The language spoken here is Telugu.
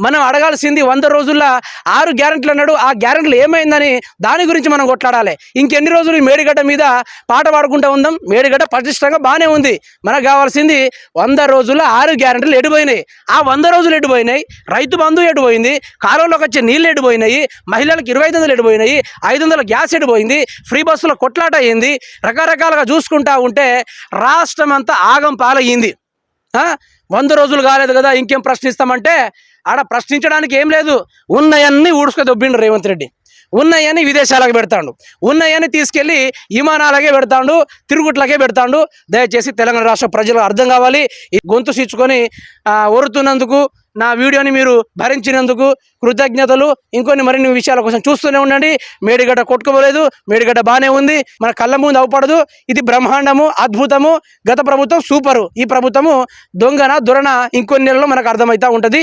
మనం అడగాల్సింది 100 రోజుల్లో 6 గ్యారెంటీలు అన్నాడు. ఆ గ్యారెంటీలు ఏమైందని దాని గురించి మనం కొట్లాడాలి. ఇంకెన్ని రోజులు ఈ మేడిగడ్డ మీద పాట పాడుకుంటూ ఉందాం? మేడిగడ్డ పటిష్టంగా బాగానే ఉంది. మనకు కావాల్సింది 100 రోజుల్లో 6 గ్యారెంటీలు ఎడిపోయినాయి. ఆ 100 రోజులు ఎడిపోయినాయి. రైతు బంధు ఎడిపోయింది. కాలువలోకి వచ్చే నీళ్ళు ఎడిపోయినాయి. మహిళలకు 2500 ఎడిపోయినాయి. 500 గ్యాస్ ఎడిపోయింది. ఫ్రీ బస్సులో కొట్లాట అయ్యింది. రకరకాలుగా చూసుకుంటా ఉంటే రాష్ట్రం అంతా ఆగం పాలయ్యింది. 100 రోజులు కాలేదు కదా ఇంకేం ప్రశ్నిస్తామంటే ఆడ ప్రశ్నించడానికి ఏం లేదు. ఉన్నయన్నీ ఊడ్చుకు దొబ్బిండు రేవంత్ రెడ్డి. ఉన్నయని విదేశాలకు పెడతాడు. ఉన్నయని తీసుకెళ్ళి విమానాలకే పెడతాడు, తిరుగుట్లకే పెడతాడు. దయచేసి తెలంగాణ రాష్ట్ర ప్రజలు అర్థం కావాలి. ఈ గొంతు సిచ్చుకొని ఒరుతున్నందుకు, నా వీడియోని మీరు భరించినందుకు కృతజ్ఞతలు. ఇంకొన్ని మరిన్ని విషయాల కోసం చూస్తూనే ఉండండి. మేడిగడ్డ కొట్టుకోలేదు, మేడిగడ్డ బాగానే ఉంది. మన కళ్ళ ముందు అవపడదు. ఇది బ్రహ్మాండము, అద్భుతము. గత ప్రభుత్వం సూపరు. ఈ ప్రభుత్వము దొంగన దొరన ఇంకొన్ని నెలల్లో మనకు అర్థమవుతూ ఉంటుంది.